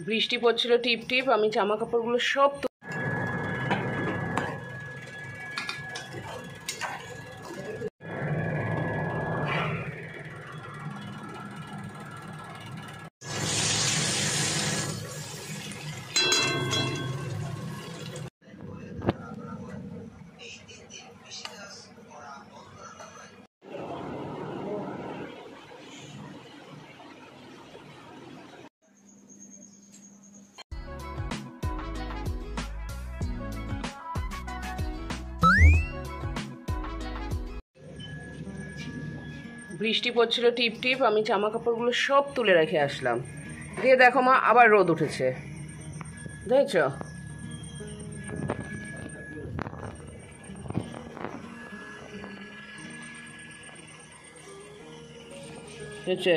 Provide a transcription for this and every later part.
বৃষ্টি পড়ছিল টিপ টিপ, আমি জামা কাপড়গুলো সব বৃষ্টি পড়ছিল টিপ টিপ, আমি জামা কাপড়গুলো সব তুলে রেখে আসলাম। দিয়ে দেখো মা, আবার রোদ উঠেছে, দেখছো? দেখছে?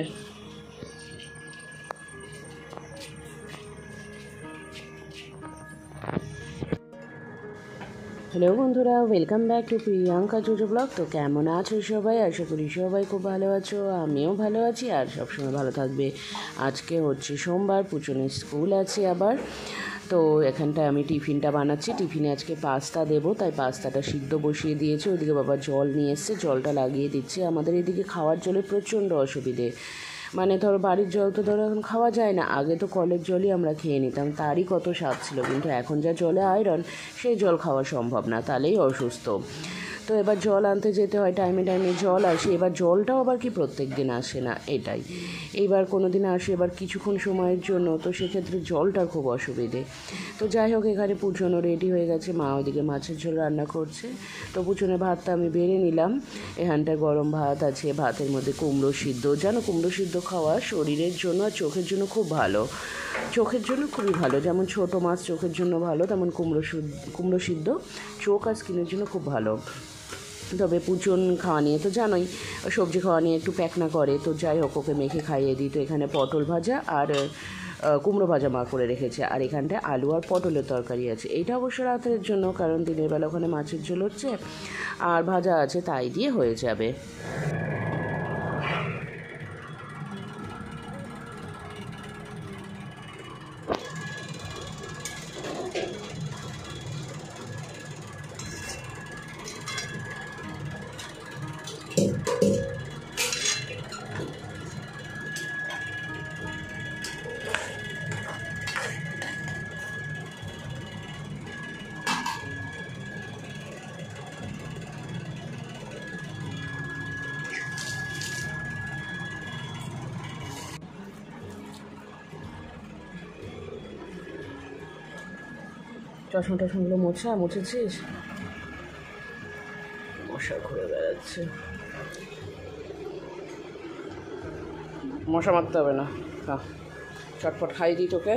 হ্যালো বন্ধুরা, welcome back to Priyanka JoJo blog. তো কেমন আছো সবাই? আশা করি সবাই খুব ভালো আছো, আমিও ভালো আছি আর সবসময় ভালো থাকবে। আজকে হচ্ছে সোমবার, পুচনের স্কুল আছে আবার। তো এখানটায় আমি টিফিনটা বানাচ্ছি। টিফিনে আজকে পাস্তা দেবো, তাই পাস্তাটা সিদ্ধ বসিয়ে দিয়েছে। ওইদিকে বাবা জল নিয়ে এসছে, জলটা লাগিয়ে দিচ্ছে। আমাদের এদিকে খাওয়ার জলে প্রচণ্ড অসুবিধে, মানে ধরো বাড়ির জল তো ধরো এখন খাওয়া যায় না। আগে তো কলের জলই আমরা খেয়ে নিতাম, তারই কত স্বাদ ছিল। কিন্তু এখন যা জলে আয়রন, সেই জল খাওয়া সম্ভব না, তাহলেই অসুস্থ। তো এবার জল আনতে যেতে হয়, টাইমে টাইমে জল আসে। এবার জলটাও আবার কি প্রত্যেক দিন আসে না, এটাই। এইবার কোনো দিন আসে, এবার কিছুক্ষণ সময়ের জন্য, তো সেক্ষেত্রে জলটার খুব অসুবিধে। তো যাই হোক, এখানে পুচনও রেডি হয়ে গেছে, মা ওইদিকে মাছের ঝোল রান্না করছে। তো পুচনের ভাতটা আমি বেড়ে নিলাম। এখানটায় গরম ভাত আছে, ভাতের মধ্যে কুমড়ো সিদ্ধ। জানো, কুমড়ো সিদ্ধ খাওয়া শরীরের জন্য আর চোখের জন্য খুব ভালো। চোখের জন্য খুবই ভালো, যেমন ছোটো মাছ চোখের জন্য ভালো, তেমন কুমড়ো সিদ্ধ চোখ আর স্কিনের জন্য খুব ভালো। তবে পুচন খাওয়া নিয়ে তো জানোই, সবজি খাওয়া নিয়ে একটু প্যাকনা করে। তো যাই হোক, ওকে মেখে খাইয়ে দিই। তো এখানে পটল ভাজা আর কুমড়ো ভাজা মা করে রেখেছে, আর এখানটায় আলু আর পটলের তরকারি আছে। এইটা অবশ্য রাতের জন্য, কারণ দিনের বেলা ওখানে মাছের ঝোল হচ্ছে আর ভাজা আছে, তাই দিয়ে হয়ে যাবে। চশমা টশমাগুলো মুছেছিস? মশা ঘুরে বেড়াচ্ছে। মশা মারতে হবে না, চটপট খাই দিই তোকে।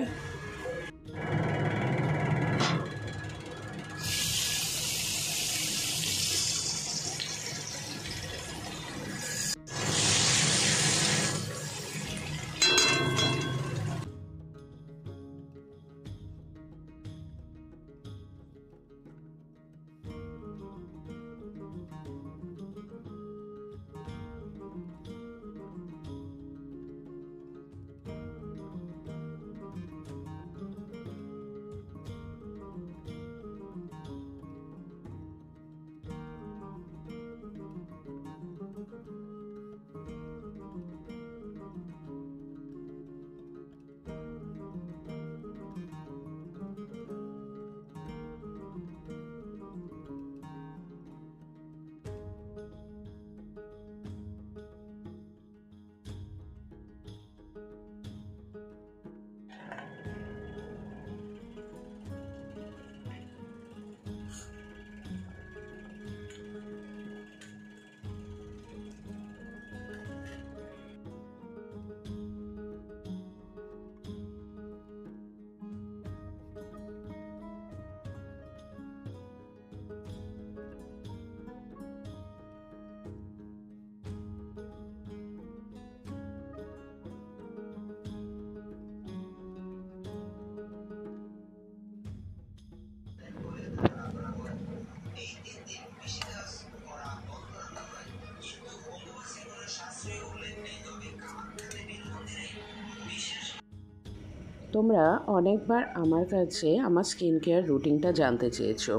তোমরা অনেকবার আমার কাছে আমার স্কিন কেয়ার রুটিনটা জানতে চেয়েছো।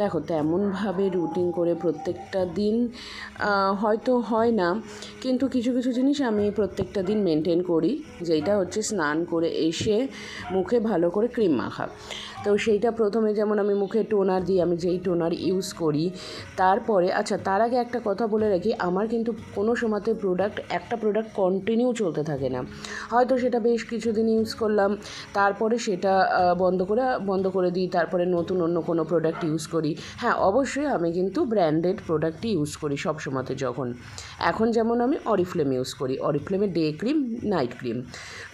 দেখো, তেমনভাবে রুটিন করে প্রত্যেকটা দিন হয়তো হয় না, কিন্তু কিছু কিছু জিনিস আমি প্রত্যেকটা দিন মেনটেন করি, যেটা হচ্ছে স্নান করে এসে মুখে ভালো করে ক্রিম মাখা। তো সেইটা প্রথমে যেমন আমি মুখে টোনার দিই, আমি যেই টোনার ইউজ করি। তারপরে আচ্ছা, তার আগে একটা কথা বলে রাখি, আমার কিন্তু কোনো সময়তে একটা প্রোডাক্ট কন্টিনিউ চলতে থাকে না। হয়তো সেটা বেশ কিছুদিন ইউজ করলাম, তারপরে সেটা বন্ধ করে দিই, তারপরে নতুন অন্য কোনো প্রোডাক্ট ইউজ করি। হ্যাঁ, অবশ্যই আমি কিন্তু ব্র্যান্ডেড প্রোডাক্টই ইউজ করি সব সময়তে। এখন যেমন আমি অরিফ্লেম ইউজ করি, অরিফ্লেমের ডে ক্রিম, নাইট ক্রিম।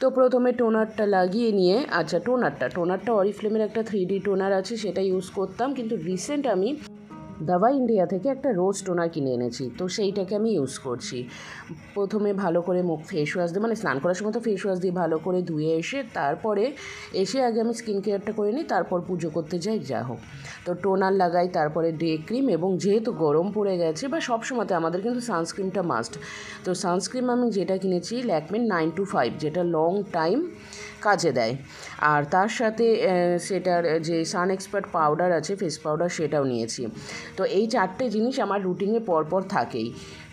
তো প্রথমে টোনারটা লাগিয়ে নিয়ে, আচ্ছা টোনারটা অরিফ্লেমের একটা 3D টোনার আছে, সেটা ইউজ করতাম, কিন্তু রিসেন্ট আমি দাবা ইন্ডিয়া থেকে একটা রোজ টোনার কিনে এনেছি, তো সেইটাকে আমি ইউজ করছি। প্রথমে ভালো করে মুখ ফেস ওয়াশ দিয়ে, মানে স্নান করার সময় তো ফেস ওয়াশ দিয়ে ভালো করে ধুয়ে তারপরে আগে আমি স্কিন কেয়ারটা করে নিই, তারপর পুজো করতে যাই, যা হোক। তো টোনার লাগাই, তারপরে ডে ক্রিম, এবং যেহেতু গরম পড়ে গেছে বা সব সময়তে আমাদের কিন্তু সানস্ক্রিনটা মাস্ট। তো সানস্ক্রিন আমি যেটা কিনেছি ল্যাকমির 925, যেটা লং টাইম কাজে দেয়। আর তার সাথে সেটার যে সান এক্সপার্ট পাউডার আছে, ফেস পাউডার, সেটাও নিয়েছি। তো এই 4টে জিনিস আমার রুটিনে পরপর থাকেই: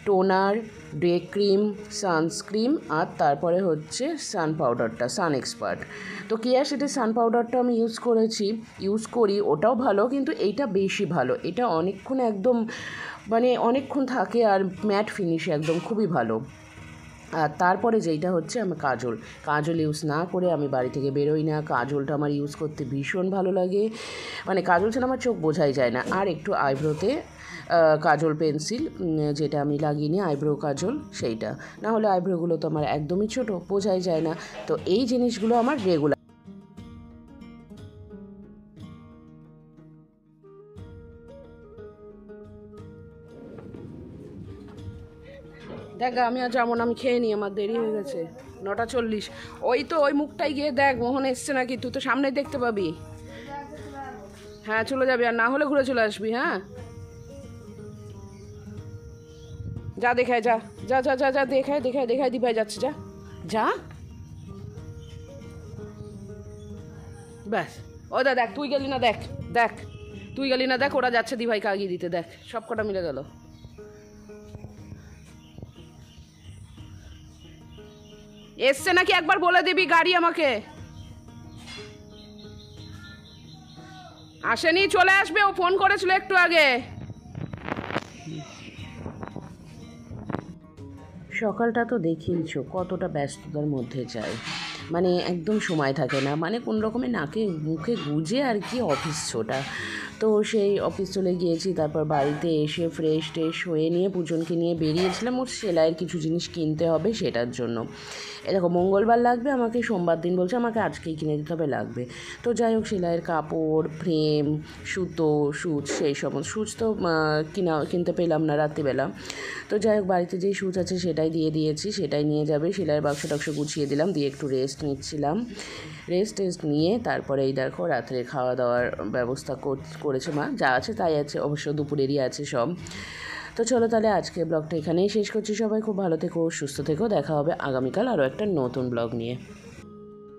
টোনার, ডে ক্রিম, সানস্ক্রিন, আর তারপরে হচ্ছে সান পাউডারটা, সান এক্সপার্ট। তো কেয়া শেটের সান পাউডারটা আমি ইউজ করি, ওটাও ভালো, কিন্তু এইটা বেশি ভালো। এটা অনেকক্ষণ থাকে, আর ম্যাট ফিনিশ একদম খুবই ভালো। আর তারপরে যেইটা হচ্ছে, আমি কাজল ইউজ না করে আমি বাড়ি থেকে বেরোই না। কাজলটা আমার ইউজ করতে ভীষণ ভালো লাগে, মানে কাজল ছাড়া আমার চোখ বোঝাই যায় না। আর একটু আইব্রোতে কাজল পেন্সিল, যেটা আমি লাগিয়ে নিই, আইব্রো কাজল, সেইটা। না হলে আইব্রোগুলো তো আমার একদমই ছোটো, বোঝাই যায় না। তো এই জিনিসগুলো আমার রেগুলার। দেখ, আমি আর যেমন আমি খেয়ে নিই, আমার দেরি হয়ে গেছে, 9:40। ওই মুখটাই গিয়ে দেখ মোহন এসছে নাকি, তুই তো সামনেই দেখতে পাবি। হ্যাঁ, চলে যাবি, আর না হলে ঘুরে চলে আসবি। হ্যাঁ, যা দেখায়, যা যা যা যা যা দেখায় দিভাই যাচ্ছে, যা যা। ব্যাস, দেখ, তুই গেলি না, দেখ ওরা যাচ্ছে দিভাই কাগিয়ে দিতে, দেখ সব কটা মিলে গেল। এসছে নাকি একবার বলে দিবি, গাড়ি আমাকে। আসেনি, চলে আসবে, ও ফোন করেছিল একটু আগে। সকালটা তো দেখিয়েছো কতটা ব্যস্ততার মধ্যে যায়, মানে একদম সময় থাকে না, মানে কোন রকমে নাকে মুখে গুজে আর কি অফিস ছোটা। তো সেই অফিস চলে গিয়েছি, তারপর বাড়িতে এসে ফ্রেশ হয়ে নিয়ে পুজনকে নিয়ে বেরিয়েছিলাম ওর সেলাইয়ের কিছু জিনিস কিনতে হবে, সেটার জন্য। এরকম মঙ্গলবার লাগবে আমাকে, সোমবার দিন বলছে আমাকে আজকেই কিনে দিতে হবে, লাগবে। তো যাই হোক, সেলাইয়ের কাপড়, ফ্রেম, সুচ, সেই সমস্ত সুচ তো কিনতে পেলাম না রাত্রিবেলা। তো যাই হোক, বাড়িতে যেই সুচ আছে সেটাই দিয়ে দিয়েছি, সেটাই নিয়ে যাবে। সেলাইয়ের বাক্স গুছিয়ে দিলাম, দিয়ে একটু রেস্ট নিচ্ছিলাম। রেস্ট নিয়ে তারপরে এই দেখো রাত্রে খাওয়া দাওয়ার ব্যবস্থা করেছে মা, যা আছে তাই আছে, অবশ্য দুপুরেরই আছে সব। তো চলো তাহলে আজকে ব্লগটা এখানেই শেষ করছি। সবাই খুব ভালো থেকো, সুস্থ থেকো, দেখা হবে আগামীকাল আরও একটা নতুন ব্লগ নিয়ে।